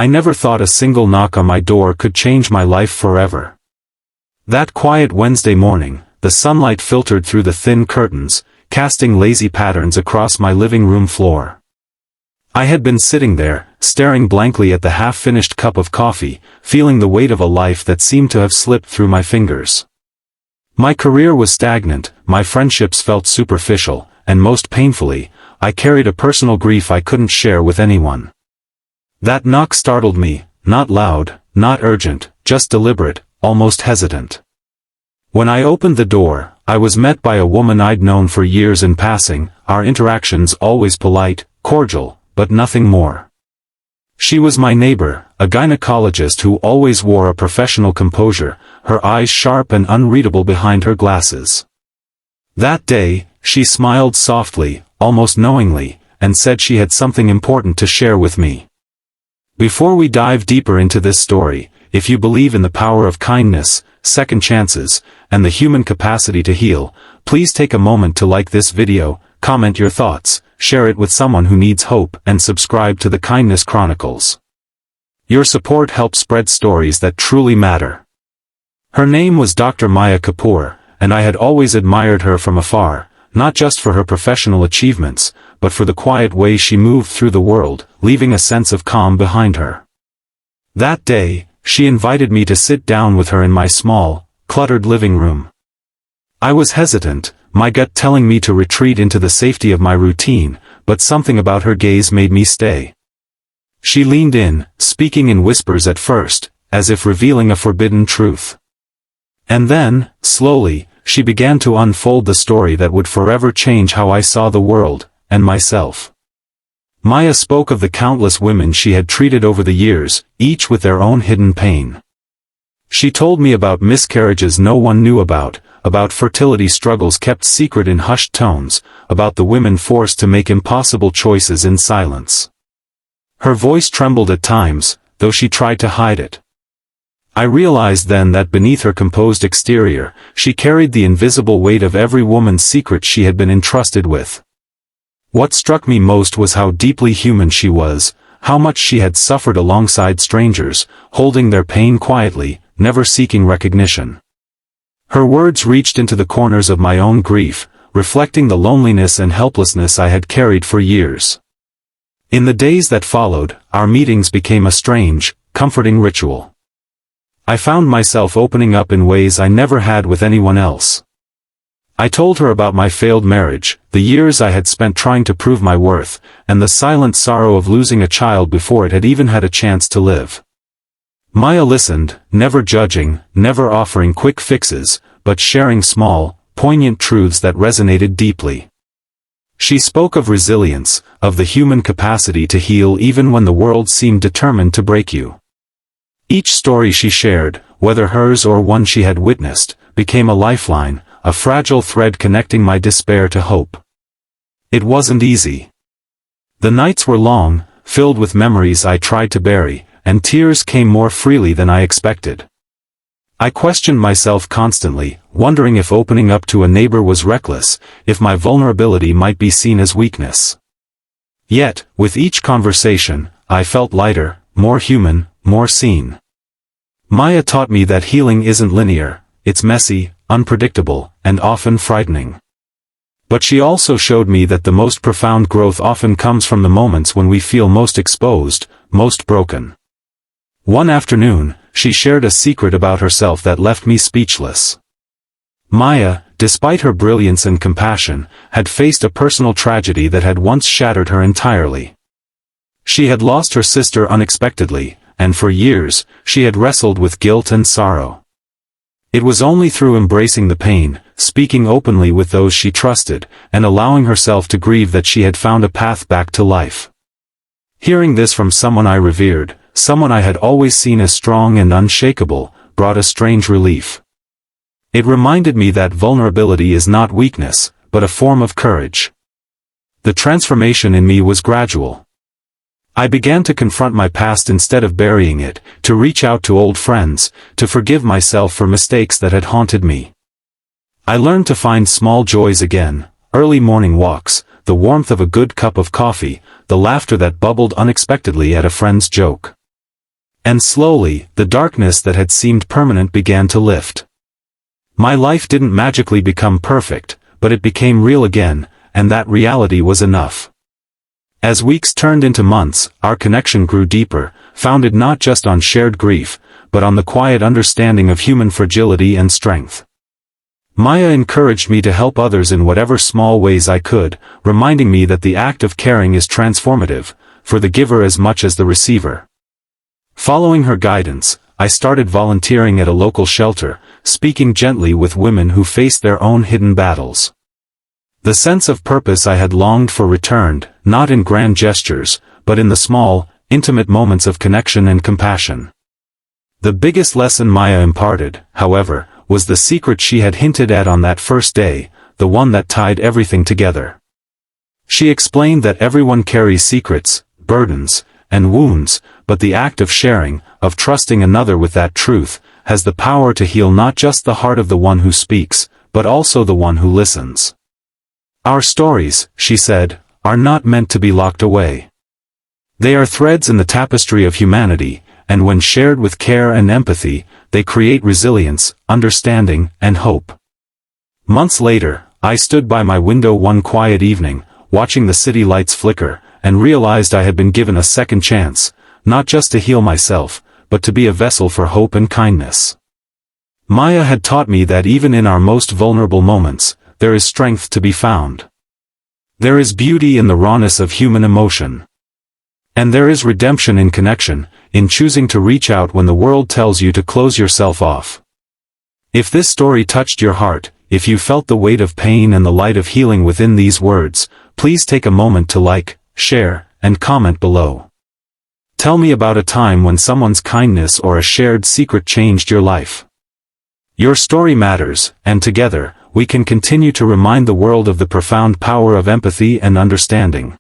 I never thought a single knock on my door could change my life forever. That quiet Wednesday morning, the sunlight filtered through the thin curtains, casting lazy patterns across my living room floor. I had been sitting there, staring blankly at the half-finished cup of coffee, feeling the weight of a life that seemed to have slipped through my fingers. My career was stagnant, my friendships felt superficial, and most painfully, I carried a personal grief I couldn't share with anyone. That knock startled me, not loud, not urgent, just deliberate, almost hesitant. When I opened the door, I was met by a woman I'd known for years in passing, our interactions always polite, cordial, but nothing more. She was my neighbor, a gynecologist who always wore a professional composure, her eyes sharp and unreadable behind her glasses. That day, she smiled softly, almost knowingly, and said she had something important to share with me. Before we dive deeper into this story, if you believe in the power of kindness, second chances, and the human capacity to heal, please take a moment to like this video, comment your thoughts, share it with someone who needs hope, and subscribe to the Kindness Chronicles. Your support helps spread stories that truly matter. Her name was Dr. Maya Kapoor, and I had always admired her from afar, not just for her professional achievements, but for the quiet way she moved through the world, leaving a sense of calm behind her. That day, she invited me to sit down with her in my small, cluttered living room. I was hesitant, my gut telling me to retreat into the safety of my routine, but something about her gaze made me stay. She leaned in, speaking in whispers at first, as if revealing a forbidden truth. And then, slowly, she began to unfold the story that would forever change how I saw the world, and myself. Maya spoke of the countless women she had treated over the years, each with their own hidden pain. She told me about miscarriages no one knew about fertility struggles kept secret in hushed tones, about the women forced to make impossible choices in silence. Her voice trembled at times, though she tried to hide it. I realized then that beneath her composed exterior, she carried the invisible weight of every woman's secret she had been entrusted with. What struck me most was how deeply human she was, how much she had suffered alongside strangers, holding their pain quietly, never seeking recognition. Her words reached into the corners of my own grief, reflecting the loneliness and helplessness I had carried for years. In the days that followed, our meetings became a strange, comforting ritual. I found myself opening up in ways I never had with anyone else. I told her about my failed marriage, the years I had spent trying to prove my worth, and the silent sorrow of losing a child before it had even had a chance to live. Maya listened, never judging, never offering quick fixes, but sharing small, poignant truths that resonated deeply. She spoke of resilience, of the human capacity to heal even when the world seemed determined to break you. Each story she shared, whether hers or one she had witnessed, became a lifeline, a fragile thread connecting my despair to hope. It wasn't easy. The nights were long, filled with memories I tried to bury, and tears came more freely than I expected. I questioned myself constantly, wondering if opening up to a neighbor was reckless, if my vulnerability might be seen as weakness. Yet, with each conversation, I felt lighter, more human, more seen. Maya taught me that healing isn't linear, it's messy, unpredictable, and often frightening. But she also showed me that the most profound growth often comes from the moments when we feel most exposed, most broken. One afternoon, she shared a secret about herself that left me speechless. Maya, despite her brilliance and compassion, had faced a personal tragedy that had once shattered her entirely. She had lost her sister unexpectedly, and for years, she had wrestled with guilt and sorrow. It was only through embracing the pain, speaking openly with those she trusted, and allowing herself to grieve that she had found a path back to life. Hearing this from someone I revered, someone I had always seen as strong and unshakable, brought a strange relief. It reminded me that vulnerability is not weakness, but a form of courage. The transformation in me was gradual. I began to confront my past instead of burying it, to reach out to old friends, to forgive myself for mistakes that had haunted me. I learned to find small joys again, early morning walks, the warmth of a good cup of coffee, the laughter that bubbled unexpectedly at a friend's joke. And slowly, the darkness that had seemed permanent began to lift. My life didn't magically become perfect, but it became real again, and that reality was enough. As weeks turned into months, our connection grew deeper, founded not just on shared grief, but on the quiet understanding of human fragility and strength. Maya encouraged me to help others in whatever small ways I could, reminding me that the act of caring is transformative, for the giver as much as the receiver. Following her guidance, I started volunteering at a local shelter, speaking gently with women who faced their own hidden battles. The sense of purpose I had longed for returned, not in grand gestures, but in the small, intimate moments of connection and compassion. The biggest lesson Maya imparted, however, was the secret she had hinted at on that first day, the one that tied everything together. She explained that everyone carries secrets, burdens, and wounds, but the act of sharing, of trusting another with that truth, has the power to heal not just the heart of the one who speaks, but also the one who listens. Our stories, she said, are not meant to be locked away. They are threads in the tapestry of humanity, and when shared with care and empathy, they create resilience, understanding, and hope. Months later, I stood by my window one quiet evening, watching the city lights flicker, and realized I had been given a second chance, not just to heal myself, but to be a vessel for hope and kindness. Maya had taught me that even in our most vulnerable moments, there is strength to be found. There is beauty in the rawness of human emotion. And there is redemption in connection, in choosing to reach out when the world tells you to close yourself off. If this story touched your heart, if you felt the weight of pain and the light of healing within these words, please take a moment to like, share, and comment below. Tell me about a time when someone's kindness or a shared secret changed your life. Your story matters, and together, we can continue to remind the world of the profound power of empathy and understanding.